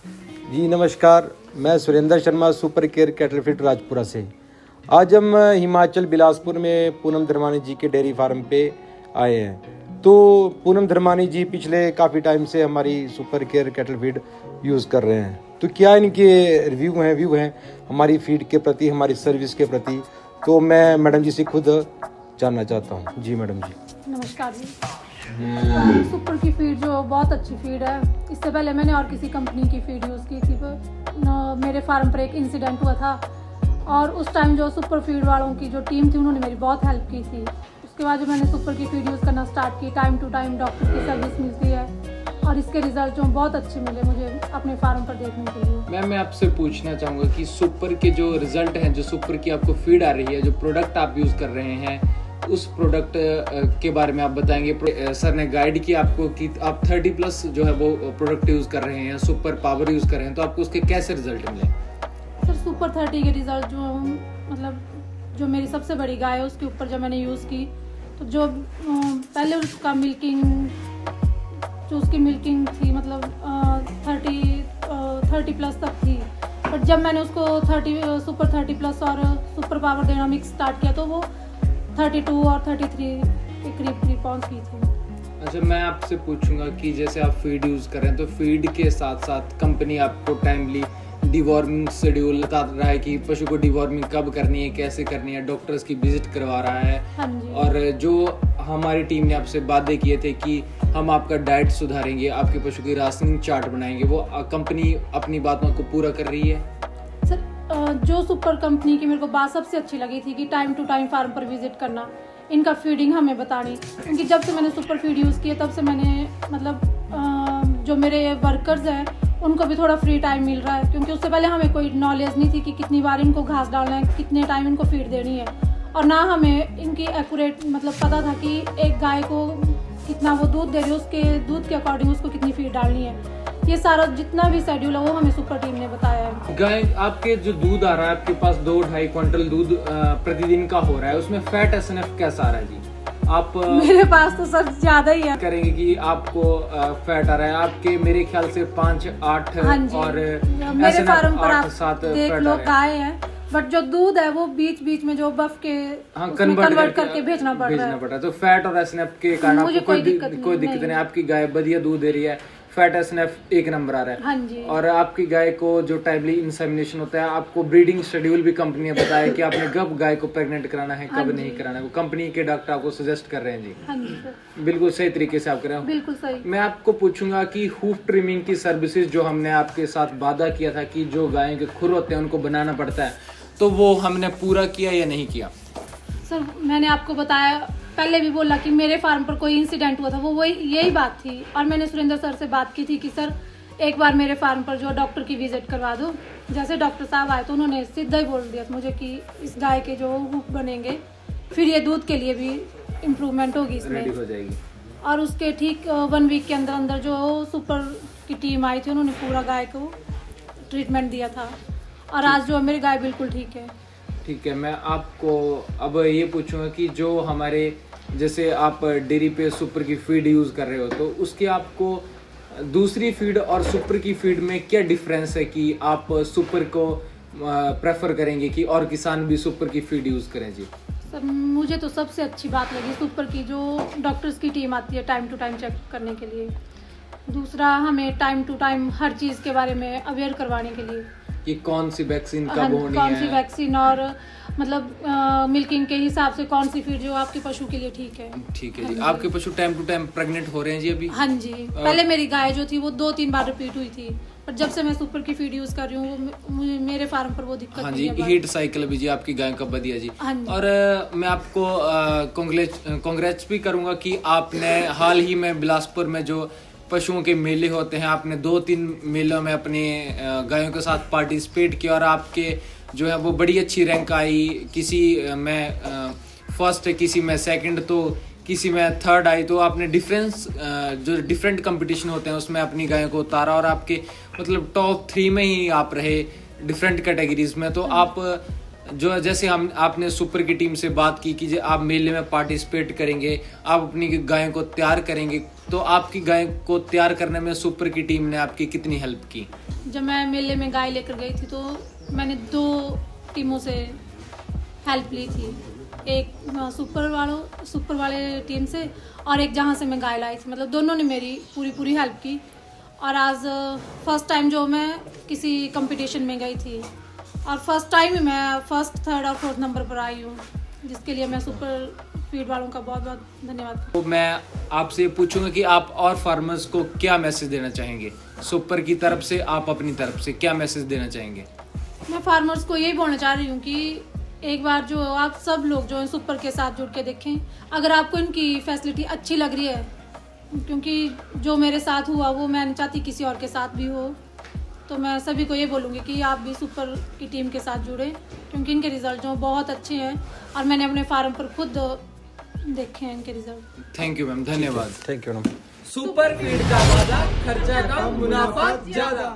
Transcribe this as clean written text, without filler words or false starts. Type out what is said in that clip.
जी नमस्कार, मैं Surendra Sharma super care cattle feed Rajpura से। आज हम हिमाचल बिलासपुर में पूनम धर्मानी जी के डेयरी फार्म पे आए हैं। तो पूनम धर्मानी जी पिछले काफ़ी टाइम से हमारी super care cattle feed use कर रहे हैं। तो क्या इनके व्यू हैं हमारी फीड के प्रति, हमारी सर्विस के प्रति, तो मैं मैडम जी से खुद जानना चाहता हूँ। जी मैडम जी नमस्कार जी। सुपर की फीड जो बहुत अच्छी फीड है। इससे पहले मैंने और किसी कंपनी की फीड यूज़ की थी, पर मेरे फार्म पर एक इंसिडेंट हुआ था और उस टाइम जो सुपर फीड वालों की जो टीम थी उन्होंने मेरी बहुत हेल्प की थी। उसके बाद जब मैंने सुपर की फीड यूज़ करना स्टार्ट की, टाइम टू टाइम डॉक्टर की सर्विस मिलती है और इसके रिजल्ट जो बहुत अच्छे मिले मुझे अपने फार्म पर देखने के लिए। मैम मैं आपसे पूछना चाहूँगा कि सुपर के जो रिजल्ट हैं, जो सुपर की आपको फीड आ रही है, जो प्रोडक्ट आप यूज़ कर रहे हैं, उस प्रोडक्ट के बारे में आप बताएंगे। सर ने गाइड किया आपको कि आप 30+ जो है वो प्रोडक्ट यूज़ कर रहे हैं, सुपर पावर यूज़ कर रहे हैं, तो आपको उसके कैसे रिजल्ट मिले? सर सुपर 30 के रिजल्ट जो मेरी सबसे बड़ी गाय है उसके ऊपर जब मैंने यूज़ की, तो जो पहले उसका उसकी मिल्किंग थी 30+ तक थी, बट जब मैंने उसको सुपर 30+ और सुपर पावर देना मिक्स स्टार्ट किया तो वो 32 और 33 के करीब पहुंच गई थी। अच्छा, मैं आपसे पूछूंगा कि जैसे आप फीड यूज़ कर रहे हैं, तो फीड के साथ साथ कंपनी आपको टाइमली डिवॉर्मिंग शेड्यूल बता रहा है कि पशु को डिवॉर्मिंग कब करनी है, कैसे करनी है, डॉक्टर्स की विजिट करवा रहा है। हाँ जी। और जो हमारी टीम ने आपसे वादे किए थे कि हम आपका डाइट सुधारेंगे, आपके पशु की राशनिंग चार्ट बनाएंगे, वो कंपनी अपनी बातों को पूरा कर रही है? सर जो सुपर कंपनी की मेरे को बात सबसे अच्छी लगी थी कि टाइम टू टाइम फार्म पर विजिट करना, इनका फीडिंग हमें बतानी। क्योंकि जब से मैंने सुपर फीड यूज़ किया तब से मैंने जो मेरे वर्कर्स हैं उनको भी थोड़ा फ्री टाइम मिल रहा है, क्योंकि उससे पहले हमें कोई नॉलेज नहीं थी कि कितनी बार इनको घास डालना है, कितने टाइम इनको फीड देनी है, और ना हमें इनकी एक्यूरेट पता था कि एक गाय को कितना वो दूध दे रही है, उसके दूध के अकॉर्डिंग उसको कितनी फीड डालनी है। ये सारा जितना भी शेड्यूल है वो हमें सुपर टीम ने बताया है। गाय आपके जो दूध आ रहा है, आपके पास 2-2.5 क्विंटल दूध प्रतिदिन का हो रहा है, उसमें फैट SNF कैसा आ रहा है जी? आप मेरे पास तो सर ज्यादा ही है। करेंगे कि आपको फैट आ रहा है आपके, मेरे ख्याल से 5-8 और मेरे फार्म पर आप 8-7 देख लो गाय है, बट जो दूध है वो बीच बीच में जो बफ के कन्वर्ट करके भेजना पड़ रहा है। तो फैट और SNF के कारण आपको कोई दिक्कत नहीं। आपकी गाय बढ़िया दूध दे रही है, फैट SNF 1 नंबर आ रहा है। हाँ जी। और आपकी गाय को जो टाइमली इंसेमिनेशन होता है, आपको ब्रीडिंग शेड्यूल भी कंपनी ने बताया कि आपने कब गाय को प्रेग्नेंट कराना है, कब नहीं कराना है, वो कंपनी के डॉक्टर आपको सजेस्ट कर रहे हैं जी। हाँ जी सर, बिल्कुल सही तरीके से आप कर रहे हो। बिल्कुल सही। मैं आपको पूछूंगा कि हूफ ट्रिमिंग की सर्विसेज जो हमने आपके साथ वादा किया था कि जो गायों के खुर होते हैं उनको बनाना पड़ता है, तो वो हमने पूरा किया या नहीं किया? सर मैंने आपको बताया, पहले भी बोला कि मेरे फार्म पर कोई इंसिडेंट हुआ था, वो यही बात थी। और मैंने सुरेंद्र सर से बात की थी कि सर एक बार मेरे फार्म पर जो डॉक्टर की विजिट करवा दो। जैसे डॉक्टर साहब आए तो उन्होंने सीधा ही बोल दिया मुझे कि इस गाय के जो हूफ बनेंगे, फिर ये दूध के लिए भी इम्प्रूवमेंट होगी, इसमें रेडी हो जाएगी। और उसके ठीक 1 वीक के अंदर अंदर जो सुपर की टीम आई थी उन्होंने पूरा गाय को ट्रीटमेंट दिया था, और आज जो मेरी गाय बिल्कुल ठीक है। ठीक है, मैं आपको अब ये पूछूंगा कि जो हमारे जैसे आप डेयरी पे सुपर की फीड यूज़ कर रहे हो, तो उसके आपको दूसरी फीड और सुपर की फीड में क्या डिफरेंस है कि आप सुपर को प्रेफर करेंगे कि और किसान भी सुपर की फीड यूज़ करें जी? सर मुझे तो सबसे अच्छी बात लगी सुपर की जो डॉक्टर्स की टीम आती है टाइम टू टाइम चेक करने के लिए। दूसरा, हमें टाइम टू टाइम हर चीज़ के बारे में अवेयर करवाने के लिए कि कौन सी वैक्सीन कब होनी है, कौन सी वैक्सीन, और मिल्किंग के हिसाब से कौन सी फीड जो आपके पशु के लिए ठीक है। ठीक है जी। आपके पशु टाइम टू टाइम प्रेग्नेंट हो रहे हैं जी अभी? हाँ जी। पहले मेरी गाय जो थी वो 2-3 बार रिपीट हुई थी, पर जब से मैं सुपर की फीड यूज कर रही हूँ मेरे फार्म पर वो दिक्कत नहीं है। हीट साइकिल भी जी आपकी गाय का बढ़िया जी। हाँ जी। और मैं आपको कांग्रेट्स भी करूंगा कि आपने हाल ही में बिलासपुर में जो पशुओं के मेले होते हैं, आपने 2-3 मेलों में अपने गायों के साथ पार्टिसिपेट किया और आपके जो है वो बड़ी अच्छी रैंक आई। किसी में फर्स्ट, किसी में सेकंड, तो किसी में थर्ड आई। तो आपने जो डिफरेंट कंपटीशन होते हैं उसमें अपनी गायों को उतारा और आपके टॉप 3 में ही आप रहे डिफरेंट कैटेगरीज में। तो आप जो जैसे आपने सुपर की टीम से बात की कि आप मेले में पार्टिसिपेट करेंगे, आप अपनी गायों को तैयार करेंगे, तो आपकी गाय को तैयार करने में सुपर की टीम ने आपकी कितनी हेल्प की? जब मैं मेले में गाय लेकर गई थी तो मैंने 2 टीमों से हेल्प ली थी, एक सुपर वाले टीम से और एक जहाँ से मैं गाय लाई थी। मतलब दोनों ने मेरी पूरी हेल्प की। और आज फर्स्ट टाइम जो मैं किसी कंपटीशन में गई थी और फर्स्ट टाइम ही मैं फर्स्ट, थर्ड और फोर्थ नंबर पर आई हूँ, जिसके लिए मैं सुपर फीड वालों का बहुत बहुत धन्यवाद। तो मैं आपसे ये पूछूंगा कि आप और फार्मर्स को क्या मैसेज देना चाहेंगे? सुपर की तरफ से, आप अपनी तरफ से क्या मैसेज देना चाहेंगे? मैं फार्मर्स को यही बोलना चाह रही हूँ कि एक बार जो आप सब लोग जो है सुपर के साथ जुड़ के देखें। अगर आपको इनकी फैसिलिटी अच्छी लग रही है, क्योंकि जो मेरे साथ हुआ वो मैं नहीं चाहती किसी और के साथ भी हो, तो मैं सभी को ये बोलूँगी कि आप भी सुपर की टीम के साथ जुड़ें, क्योंकि इनके रिजल्ट जो बहुत अच्छे हैं और मैंने अपने फार्म पर खुद देखे हैं इनके रिजल्ट। थैंक यू मैम, धन्यवाद। Thank you madam. Super feed का वादा, खर्चा कम, मुनाफा ज्यादा।